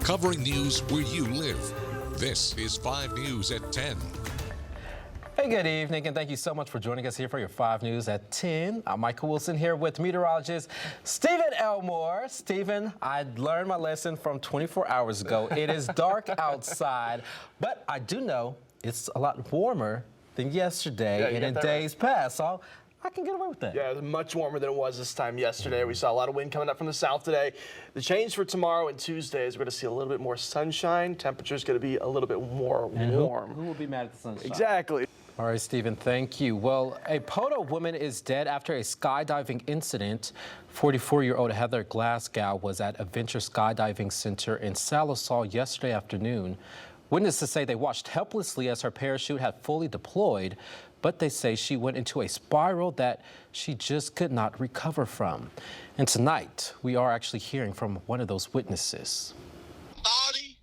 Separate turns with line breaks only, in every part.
covering news where you live. This is 5 News at 10.
Hey, good evening, and thank you so much for joining us here for your 5 News at 10. I'm Micah Wilson here with meteorologist Stephen Elmore. Stephen, I learned my lesson from 24 hours ago. It is dark outside, but I do know it's a lot warmer than yesterday and in days past. So I can get away with that.
Yeah, it was much warmer than it was this time yesterday. We saw a lot of wind coming up from the south today. The change for tomorrow and Tuesday is we're going to see a little bit more sunshine. Temperature's going to be a little bit more warm.
Who will be mad at the sunshine?
Exactly.
All right, Stephen, thank you. Well, a Poto woman is dead after a skydiving incident. 44-year-old Heather Glasgow was at Adventure Skydiving Center in Sallisaw yesterday afternoon. Witnesses say they watched helplessly as her parachute had fully deployed, but they say she went into a spiral that she just could not recover from. And tonight, we are actually hearing from one of those witnesses.
The body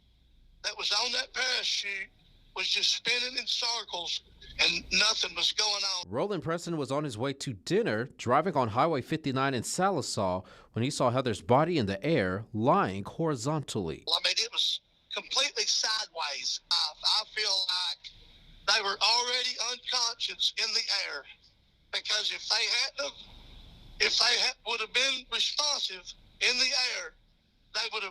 that was on that parachute was just spinning in circles and nothing was going on.
Roland Preston was on his way to dinner, driving on Highway 59 in Sallisaw, when he saw Heather's body in the air, lying horizontally.
I mean, it was completely sideways. I feel like they were already unconscious in the air, because if they would have been responsive in the air, they would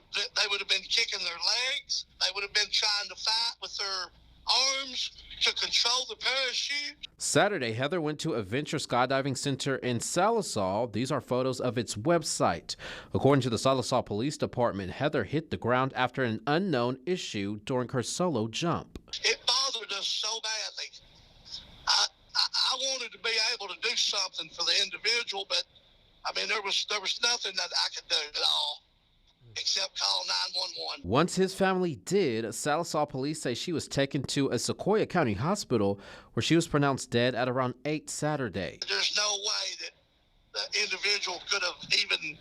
have been kicking their legs. They would have been trying to fight with their arms to control the parachute.
Saturday, Heather went to Adventure Skydiving Center in Sallisaw. These are photos of its website. According to the Sallisaw Police Department, Heather hit the ground after an unknown issue during her solo jump.
It bothered us so badly. I wanted to be able to do something for the individual, but I mean, there was nothing that I could do at all except call 911. Once
his family did, Sallisaw police say she was taken to a Sequoia County hospital where she was pronounced dead at around 8 Saturday.
There's no way that the individual could have even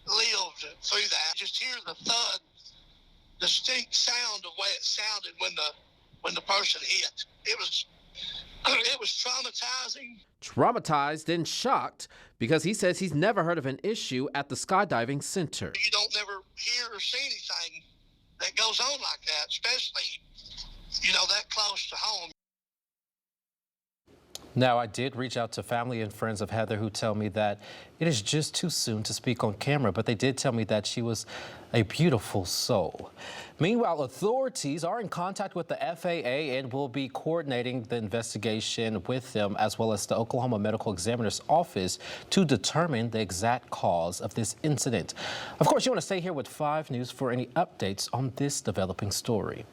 lived through that. Just hear the thud, distinct sound of the way it sounded when the person hit. It was traumatizing. Traumatized and shocked because he says he's never heard of an issue at the skydiving center. You don't never hear or see anything that goes on like that, especially, that close to home.
Now, I did reach out to family and friends of Heather who tell me that it is just too soon to speak on camera, but they did tell me that she was a beautiful soul. Meanwhile, authorities are in contact with the FAA and will be coordinating the investigation with them, as well as the Oklahoma Medical Examiner's Office, to determine the exact cause of this incident. Of course, you want to stay here with 5 News for any updates on this developing story.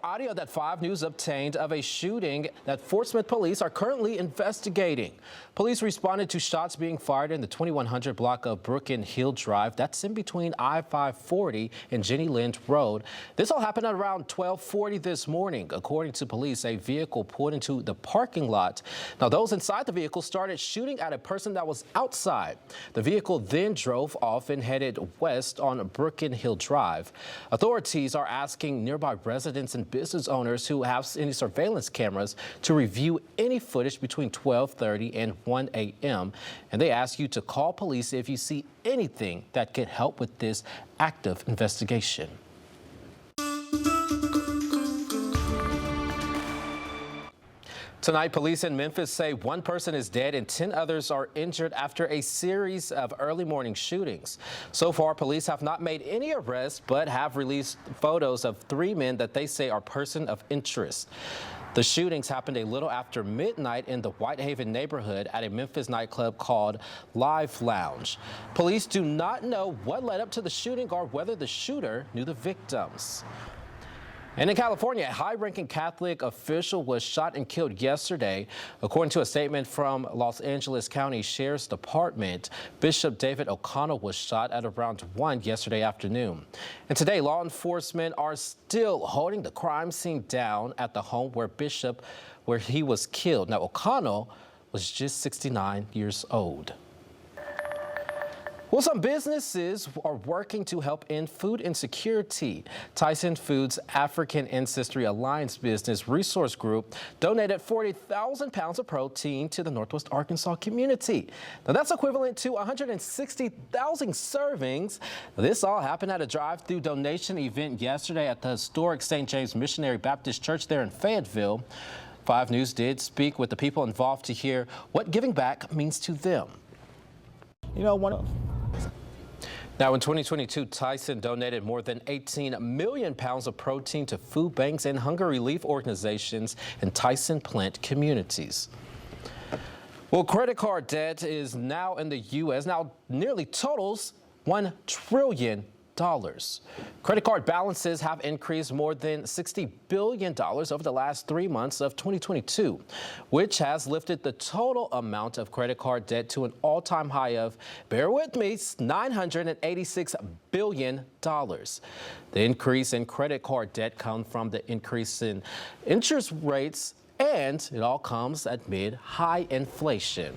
Audio that 5 News obtained of a shooting that Fort Smith police are currently investigating. Police responded to shots being fired in the 2100 block of Brook and Hill Drive. That's in between I-540 and Jenny Lind Road. This all happened at around 12:40 this morning. According to police, a vehicle pulled into the parking lot. Now, those inside the vehicle started shooting at a person that was outside. The vehicle then drove off and headed west on Brook and Hill Drive. Authorities are asking nearby residents and business owners who have any surveillance cameras to review any footage between 12:30 and 1 a.m. And they ask you to call police if you see anything that could help with this active investigation. Tonight, police in Memphis say 1 person is dead and 10 others are injured after a series of early morning shootings. So far, police have not made any arrests, but have released photos of 3 men that they say are person of interest. The shootings happened a little after midnight in the Whitehaven neighborhood at a Memphis nightclub called Live Lounge. Police do not know what led up to the shooting or whether the shooter knew the victims. And in California, a high-ranking Catholic official was shot and killed yesterday. According to a statement from Los Angeles County Sheriff's Department, Bishop David O'Connell was shot at around 1 yesterday afternoon. And today, law enforcement are still holding the crime scene down at the home where he was killed. Now, O'Connell was just 69 years old. Well, some businesses are working to help end food insecurity. Tyson Foods African Ancestry Alliance Business Resource Group donated 40,000 pounds of protein to the Northwest Arkansas community. Now, that's equivalent to 160,000 servings. This all happened at a drive-through donation event yesterday at the historic St. James Missionary Baptist Church there in Fayetteville. 5 News did speak with the people involved to hear what giving back means to them. Now, in 2022, Tyson donated more than 18 million pounds of protein to food banks and hunger relief organizations in Tyson plant communities. Well, credit card debt is now in the U.S. now nearly totals $1 trillion. Credit card balances have increased more than $60 billion over the last 3 months of 2022, which has lifted the total amount of credit card debt to an all-time high of, bear with me, $986 billion. The increase in credit card debt comes from the increase in interest rates, and it all comes amid high inflation.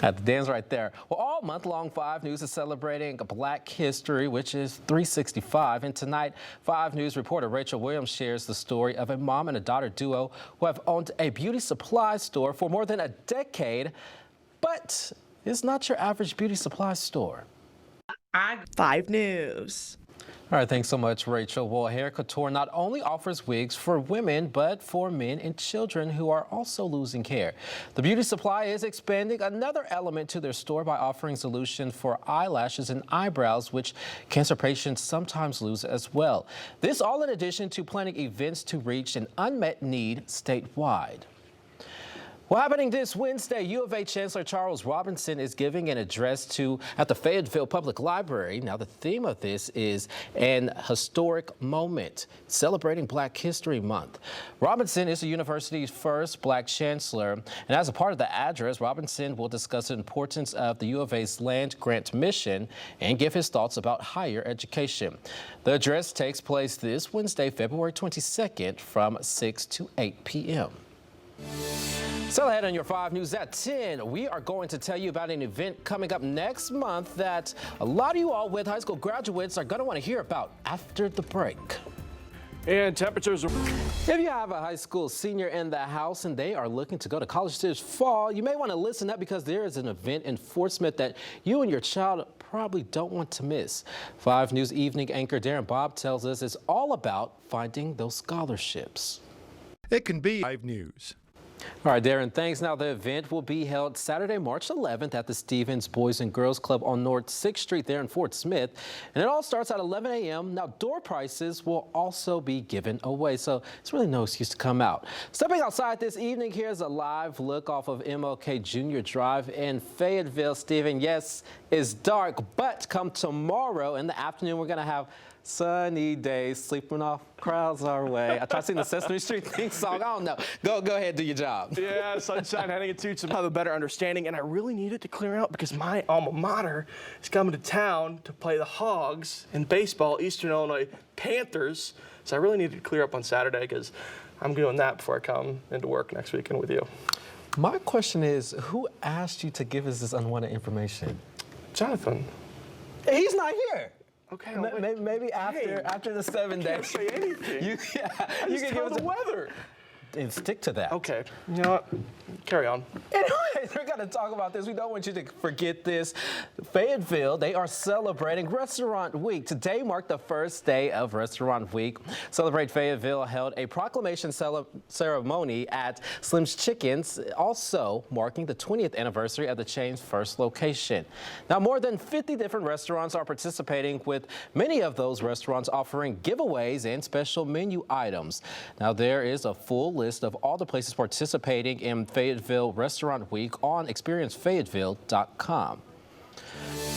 At the dance right there. Well, all month long, 5 News is celebrating Black History, which is 365. And tonight, 5 News reporter Rachel Williams shares the story of a mom and a daughter duo who have owned a beauty supply store for more than a decade. But it's not your average beauty supply store.
5 News.
All right, thanks so much, Rachel. Well, Hair Couture not only offers wigs for women, but for men and children who are also losing hair. The beauty supply is expanding another element to their store by offering solutions for eyelashes and eyebrows, which cancer patients sometimes lose as well. This all in addition to planning events to reach an unmet need statewide. Well, happening this Wednesday, U of A Chancellor Charles Robinson is giving an address at the Fayetteville Public Library. Now, the theme of this is an historic moment, celebrating Black History Month. Robinson is the university's first Black chancellor, and as a part of the address, Robinson will discuss the importance of the U of A's land grant mission and give his thoughts about higher education. The address takes place this Wednesday, February 22nd from 6 to 8 p.m. So ahead on your 5 News at 10, we are going to tell you about an event coming up next month that a lot of you all with high school graduates are going to want to hear about after the break.
And temperatures are...
If you have a high school senior in the house and they are looking to go to college this fall, you may want to listen up because there is an event in Fort Smith that you and your child probably don't want to miss. 5 News evening anchor Darren Bob tells us it's all about finding those scholarships.
It can be 5 News.
All right, Darren, thanks. Now, the event will be held Saturday, March 11th at the Stevens Boys and Girls Club on North 6th Street there in Fort Smith. And it all starts at 11 a.m. Now, door prices will also be given away, so it's really no excuse to come out. Stepping outside this evening, here's a live look off of MLK Jr. Drive in Fayetteville. Stephen, yes, it's dark, but come tomorrow in the afternoon, we're going to have sunny days, sleeping off crowds our way. I tried to sing the Sesame Street theme song. I don't know. Go ahead, do your job.
Yeah, sunshine heading into to have a better understanding, and I really need it to clear out because my alma mater is coming to town to play the Hogs in baseball, Eastern Illinois Panthers. So I really need to clear up on Saturday because I'm doing that before I come into work next weekend with you.
My question is, who asked you to give us this unwanted information?
Jonathan.
He's not here.
Okay,
maybe after the 7 days.
Can't say anything.
You
can give us the weather.
And stick to that.
Okay, you know what? Carry on.
Anyways, we're going to talk about this. We don't want you to forget this. Fayetteville, they are celebrating Restaurant Week. Today marked the first day of Restaurant Week. Celebrate Fayetteville held a proclamation ceremony at Slim's Chickens, also marking the 20th anniversary of the chain's first location. Now, more than 50 different restaurants are participating, with many of those restaurants offering giveaways and special menu items. Now, there is a full list of all the places participating in Fayetteville Restaurant Week on experiencefayetteville.com.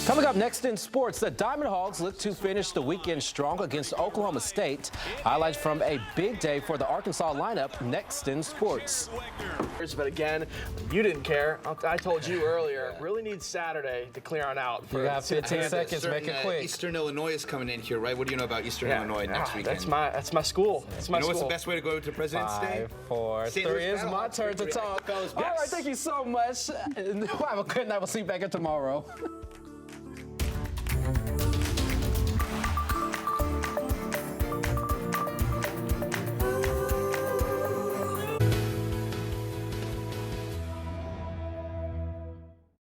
Coming up next in sports, the Diamond Hogs look to finish the weekend strong against Oklahoma State. Highlights from a big day for the Arkansas lineup next in sports.
But again, you didn't care. I told you earlier, really need Saturday to clear on out.
You got 15 seconds, make it quick.
Eastern Illinois is coming in here, right? What do you know about Eastern Illinois next weekend?
That's my school. That's my school.
What's the best way to go to President's Day?
5, 4, 3. It's my turn to talk. All right, thank you so much. We'll have a good night. We'll see you back here tomorrow.